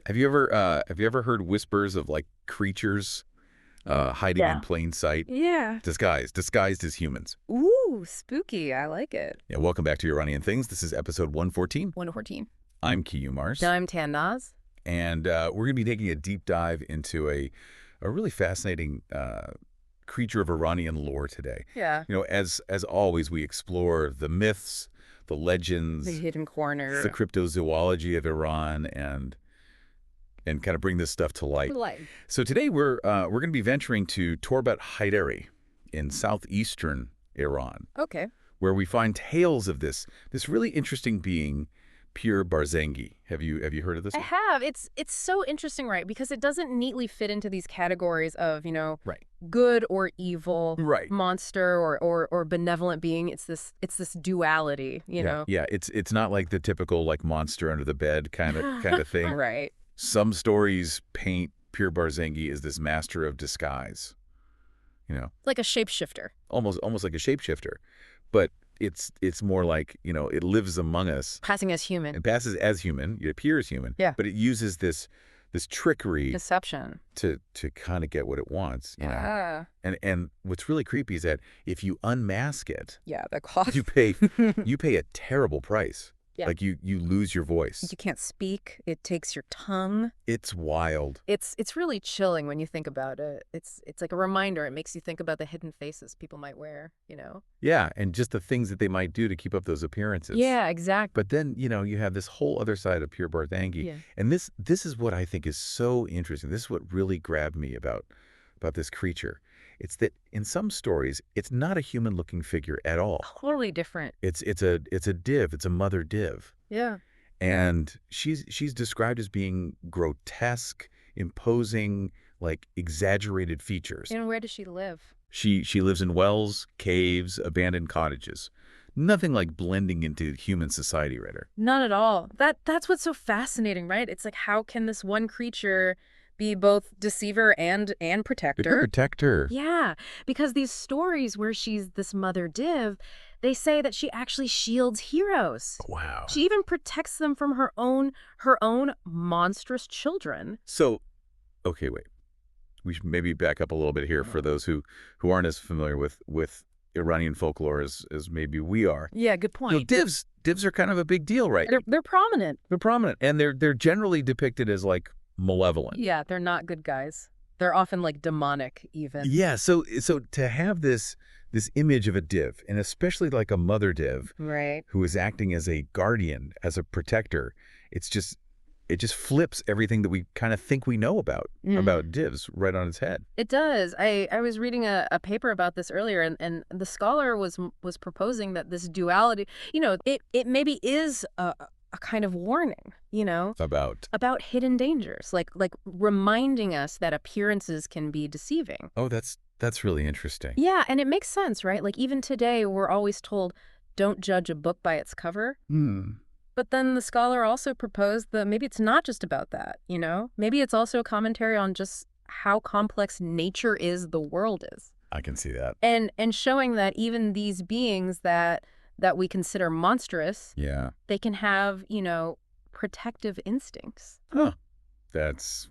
Have you ever heard whispers of like creatures hiding in Yeah. plain sight, Yeah. disguised as humans? Ooh, spooky. I like it. Yeah, welcome back to Iranian Things. This is episode 114. 114. I'm Kiyu Mars, I'm Tannaz. and we're going to be taking a deep dive into a really fascinating creature of Iranian lore today. Yeah. As always, we explore the myths, the legends, The hidden corner. the cryptozoology of Iran, and kind of bring this stuff to light. So today we're going to be venturing to Torbat Heidarieh in southeastern Iran, Okay. where we find tales of this really interesting being, Pir Barzangi. Have you heard of this I one? have. It's so interesting, right? Because it doesn't neatly fit into these categories of, Right. good or evil, Right. monster or benevolent being. It's this duality, you know. Yeah. It's not like the typical like monster under the bed kind of thing. Right. Some stories paint Pir Barzangi as this master of disguise. Like a shapeshifter. Almost like a shapeshifter, but it's more like it lives among us. Passing as human. It passes as human. It appears human. Yeah. But it uses this trickery Deception. to kind of get what it wants. Yeah. And what's really creepy is that if you unmask it, Yeah, the cost. you pay a terrible price. Yeah. Like you lose your voice. You can't speak. It takes your tongue. It's wild. It's really chilling when you think about it. It's like a reminder. It makes you think about the hidden faces people might wear, Yeah, and just the things that they might do to keep up those appearances. Yeah, exactly. But then, you have this whole other side of Pir Barzangi. Yeah. And this is what I think is so interesting. This is what really grabbed me about this creature. It's that in some stories, it's not a human-looking figure at all. Totally different. It's a div. It's a mother div. Yeah. And she's described as being grotesque, imposing, like exaggerated features. And where does she live? She lives in wells, caves, abandoned cottages. Nothing like blending into human society, right? Not at all. That's what's so fascinating, right? It's like, how can this one creature be both deceiver and protector? Protector. Yeah, because these stories where she's this mother div, they say that she actually shields heroes. Wow. She even protects them from her own monstrous children. So, okay, wait. We should maybe back up a little bit here for those who aren't as familiar with Iranian folklore as maybe we are. Yeah, good point. Divs are kind of a big deal, right? They're prominent. They're prominent, and they're generally depicted as like malevolent. Yeah, they're not good guys. They're often like demonic even. Yeah, so to have this image of a div, and especially like a mother div, Right. who is acting as a guardian, as a protector, it just flips everything that we kind of think we know about divs right on its head. It does. I was reading a paper about this earlier, and the scholar was proposing that this duality, it maybe is a kind of warning, about hidden dangers, like reminding us that appearances can be deceiving. Oh, that's really interesting. Yeah, and it makes sense, right? Like even today, we're always told, don't judge a book by its cover. But then the scholar also proposed that maybe it's not just about that, Maybe it's also a commentary on just how complex nature is, the world is. I can see that. And showing that even these beings that we consider monstrous, Yeah. they can have, protective instincts. Huh. That's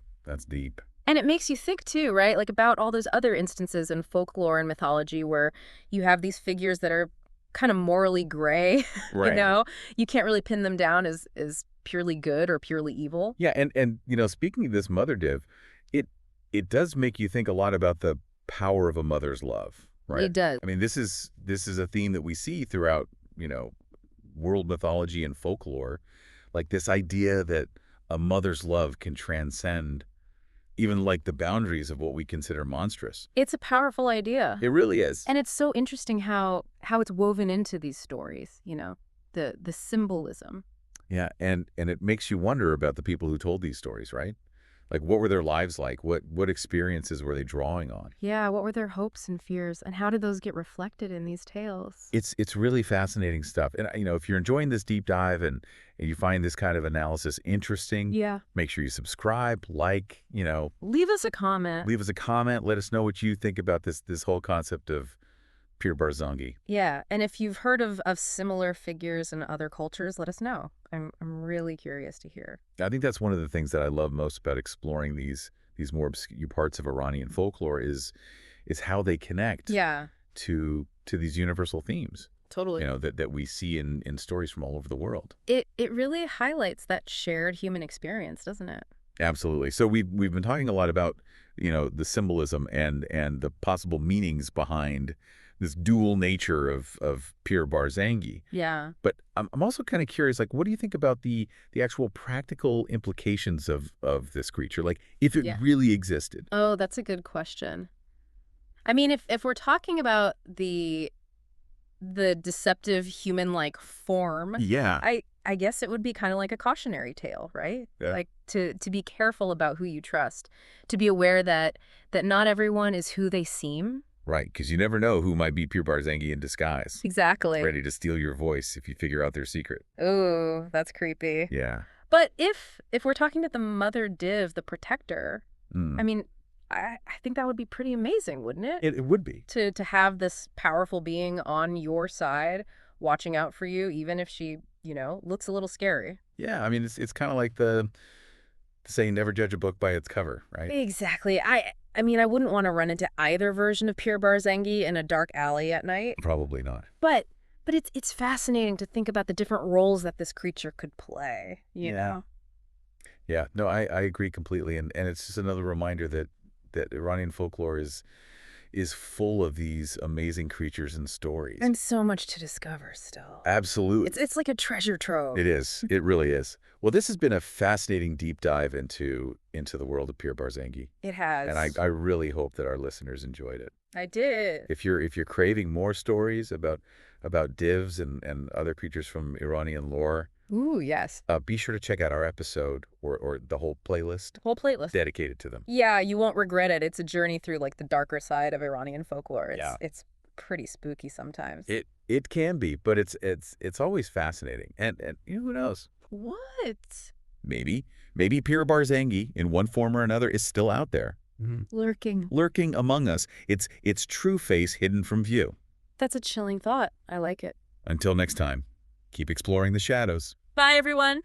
deep. And it makes you think too, right? Like about all those other instances in folklore and mythology where you have these figures that are kind of morally gray, Right. You can't really pin them down as purely good or purely evil. Yeah, and speaking of this mother div, it does make you think a lot about the power of a mother's love, right? It does. I mean, this is a theme that we see throughout, world mythology and folklore, like this idea that a mother's love can transcend even like the boundaries of what we consider monstrous. It's a powerful idea. It really is. And it's so interesting how it's woven into these stories, the symbolism. Yeah, and it makes you wonder about the people who told these stories, right? Like, what were their lives like? What experiences were they drawing on? Yeah, what were their hopes and fears, and how did those get reflected in these tales? It's really fascinating stuff. And, if you're enjoying this deep dive and you find this kind of analysis interesting, Yeah. make sure you subscribe, like, Leave us a comment. leave us a comment. Let us know what you think about this whole concept of Pir Barzangi. Yeah, and if you've heard of similar figures in other cultures, let us know. I'm really curious to hear. I think that's one of the things that I love most about exploring these more obscure parts of Iranian folklore is how they connect Yeah, to these universal themes. totally. That we see in stories from all over the world. It really highlights that shared human experience, doesn't it? Absolutely. So we've been talking a lot about, the symbolism and the possible meanings behind this dual nature of Pir Barzangi. Yeah. But I'm also kind of curious, like, what do you think about the actual practical implications of this creature? Like, if it Yeah. really existed. Oh, that's a good question. I mean, if we're talking about the deceptive human-like form, Yeah. I guess it would be kind of like a cautionary tale, right? Yeah. Like to be careful about who you trust, to be aware that not everyone is who they seem. Right, because you never know who might be Pir Barzangi in disguise, Exactly. ready to steal your voice if you figure out their secret. Ooh, that's creepy. Yeah. But if we're talking about the mother div, the protector, I Mm. mean, I think that would be pretty amazing, wouldn't it? It would be. To have this powerful being on your side, watching out for you, even if she, looks a little scary. Yeah, I mean, it's kind of like the saying, never judge a book by its cover, right? Exactly. I mean, I wouldn't want to run into either version of Pir Barzangi in a dark alley at night. Probably not. But it's fascinating to think about the different roles that this creature could play, you know? Yeah, no, I agree completely, and it's just another reminder that Iranian folklore is full of these amazing creatures and stories. And so much to discover still. Absolutely. It's like a treasure trove. It is. It really is. Well, this has been a fascinating deep dive into the world of Pir Barzangi, It has. and I really hope that our listeners enjoyed it. I did. If you're craving more stories about divs and other creatures from Iranian lore, Ooh, yes. be sure to check out our episode or the whole playlist Whole playlist. dedicated to them. Yeah, you won't regret it. It's a journey through like the darker side of Iranian folklore. Yeah. It's pretty spooky sometimes. It can be, but it's always fascinating. And who knows? What? Maybe Pir Barzangi in one form or another is still out there, lurking among us. Its true face hidden from view. That's a chilling thought. I like it. Until next time, keep exploring the shadows. Bye, everyone.